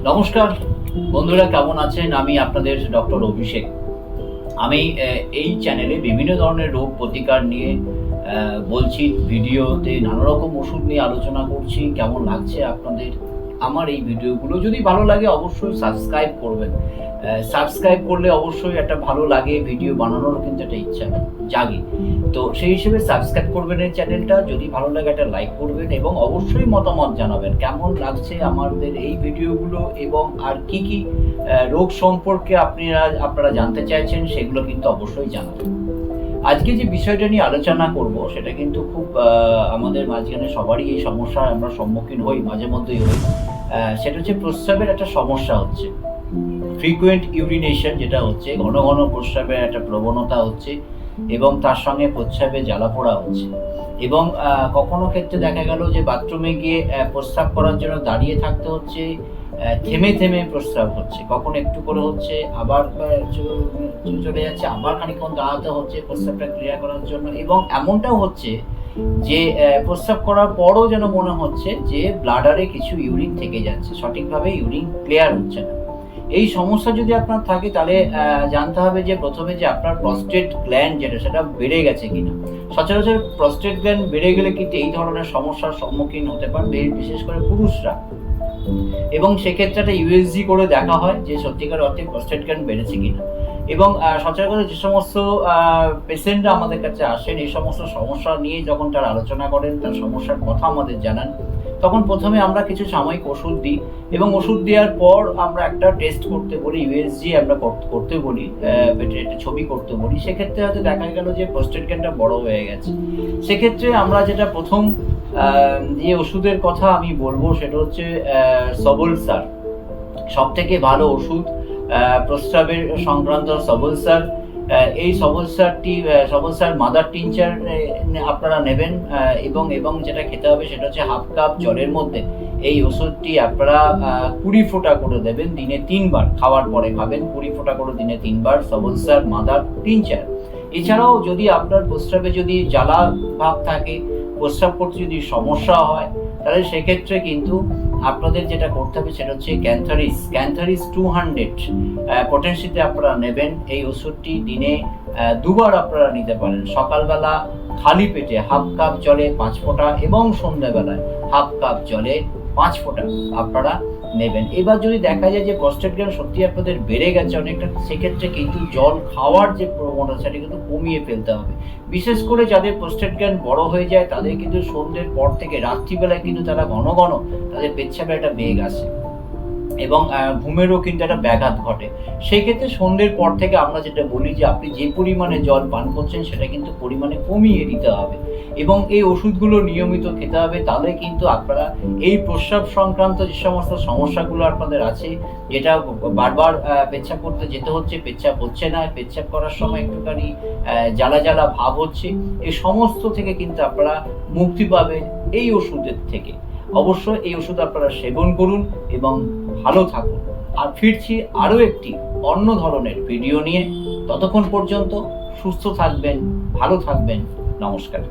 নমস্কার বন্ধুরা, কেমন আছেন? আমি আপনাদের ডক্টর অভিষেক। আমি এই চ্যানেলে বিভিন্ন ধরনের রোগ প্রতিকার নিয়ে বলছি, ভিডিওতে নানা রকম ওষুধ নিয়ে আলোচনা করছি। কেমন লাগছে আপনাদের আমার এই ভিডিওগুলো? যদি ভালো লাগে অবশ্যই সাবস্ক্রাইব করবেন। সাবস্ক্রাইব করলে অবশ্যই একটা ভালো লাগে, ভিডিও বানানোর কিন্তু একটা ইচ্ছা জাগে। তো সেই হিসেবে সাবস্ক্রাইব করবেন এই চ্যানেলটা। যদি ভালো লাগে একটা লাইক করবেন এবং অবশ্যই মতামত জানাবেন কেমন লাগছে আমাদের এই ভিডিওগুলো, এবং আর কি কি রোগ সম্পর্কে আপনারা জানতে চাইছেন সেগুলো কিন্তু অবশ্যই জানাবেন। আজকে যে বিষয়টা নিয়ে আলোচনা করব সেটা কিন্তু খুব আমাদের মাঝখানে সবারই এই সমস্যার আমরা সম্মুখীন হই, মাঝে মধ্যেই হই। সেটা হচ্ছে প্রস্রাবের একটা সমস্যা হচ্ছে, ফ্রিকুয়েন্ট ইউরিনেশন যেটা হচ্ছে, ঘন ঘন প্রস্রাবের একটা প্রবণতা হচ্ছে এবং তার সঙ্গে প্রস্রাবে জ্বালাপোড়া হচ্ছে। এবং কখনো ক্ষেত্রে দেখা গেল যে বাথরুমে গিয়ে প্রস্রাব করার জন্য দাঁড়িয়ে থাকতে হচ্ছে, থেমে থেমে প্রস্রাব হচ্ছে, কখন একটু করে হচ্ছে, আবার চলে যাচ্ছে, আবার খানিকক্ষণ দাঁড়াতে হচ্ছে প্রস্রাবটা ক্লিয়ার করার জন্য। এবং এমনটাও হচ্ছে যে প্রস্রাব করার পরও যেন মনে হচ্ছে যে ব্লাডারে কিছু ইউরিন থেকে যাচ্ছে, সঠিকভাবে ইউরিন ক্লিয়ার হচ্ছে না। এই সমস্যা যদি আপনার থাকে তাহলে জানতে হবে যে প্রথমে যে আপনার প্রস্টেট গ্ল্যান্ড যেটা সেটা বেড়ে গেছে কিনা। সচরাচর প্রস্টেট গ্ল্যান্ড বেড়ে গেলে কিন্তু এই ধরনের সমস্যার সম্মুখীন হতে পারবে, বিশেষ করে পুরুষরা। এবং সেক্ষেত্রে একটা ইউএসজি করে দেখা হয় যে সত্যিকার অর্থে প্রস্টেট গ্ল্যান্ড বেড়েছে কিনা। এবং সচরাচর যে সমস্ত পেশেন্টরা আমাদের কাছে আসেন এই সমস্ত সমস্যা নিয়ে যখন তারা আলোচনা করেন, তার সমস্যার কথা আমাদের জানান, তখন প্রথমে আমরা কিছু সাময়িক ওষুধ দিই এবং ওষুধ দেওয়ার পর আমরা একটা টেস্ট করতে বলি, ইউএসজি আমরা করতে বলি, পেটের একটা ছবি করতে বলি। সেক্ষেত্রে হয়তো দেখা গেল যে প্রস্টেট গ্ল্যান্ডটা বড় হয়ে গেছে। সেক্ষেত্রে আমরা যেটা প্রথম যে ওষুধের কথা আমি বলবো সেটা হচ্ছে সবলসার। সব থেকে ভালো ওষুধ প্রস্রাবের সংক্রান্ত সবলসার। এই সবলসার মাদার টিনচার আপনারা নেবেন এবং যেটা খেতে হবে সেটা হচ্ছে হাফ কাপ জলের মধ্যে এই ওষুধটি আপনারা 20 ফোঁটা করে দেবেন, দিনে 3 বার। খাওয়ার পরে খাবেন 20 ফোঁটা করে দিনে 3 বার সবলসার মাদার টিনচার। এছাড়াও যদি আপনার প্রস্রাবে যদি জ্বালা ভাব থাকে, প্রস্রাব করতে যদি সমস্যা হয়, তাহলে সেক্ষেত্রে কিন্তু আপনাদের যেটা করতে হবে সেটা হচ্ছে ক্যান্থারিস 200 পটেন্সিতে আপনারা নেবেন। এই ওষুধটি দিনে 2 বার আপনারা নিতে পারেন। সকালবেলা খালি পেটে হাফ কাপ জলে 5 ফোঁটা এবং সন্ধ্যাবেলায় হাফ কাপ জলে 5 ফোঁটা আপনারা নেবেন। এবার যদি দেখা যায় যে প্রস্টেট গ্ল্যান্ড সত্যি আপনাদের বেড়ে গেছে অনেকটা, সেক্ষেত্রে কিন্তু জল খাওয়ার যে প্রবণতা সেটা কিন্তু কমিয়ে ফেলতে হবে। বিশেষ করে যাদের প্রস্টেট গ্ল্যান্ড বড় হয়ে যায় তাদের কিন্তু সন্ধ্যের পর থেকে রাত্রিবেলায় কিন্তু তারা ঘন ঘন তাদের পেচ্ছাপের একটা বেগ আসে এবং ঘুমেরও কিন্তু একটা ব্যাঘাত ঘটে। সেই ক্ষেত্রে সন্ধ্যের পর থেকে আমরা যেটা বলি যে আপনি যে পরিমাণে জল পান করছেন সেটা কিন্তু পরিমাণে কমিয়ে দিতে হবে এবং এই ওষুধগুলো নিয়মিত খেতে হবে। তাহলে কিন্তু আপনারা এই প্রস্রাব সংক্রান্ত যে সমস্ত সমস্যাগুলো আপনাদের আছে, যেটা বারবার পেচ্ছাপ করতে যেতে হচ্ছে, পেচ্ছাপ হচ্ছে না, পেচ্ছাপ করার সময় একটুখানি জ্বালা জ্বালা ভাব হচ্ছে, এই সমস্ত থেকে কিন্তু আপনারা মুক্তি পাবেন এই ওষুধের থেকে। অবশ্যই এই ওষুধ আপনারা সেবন করুন এবং ভালো থাকুন। আর ফিরছি আরও একটি অন্য ধরনের ভিডিও নিয়ে। ততক্ষণ পর্যন্ত সুস্থ থাকবেন, ভালো থাকবেন। নমস্কার।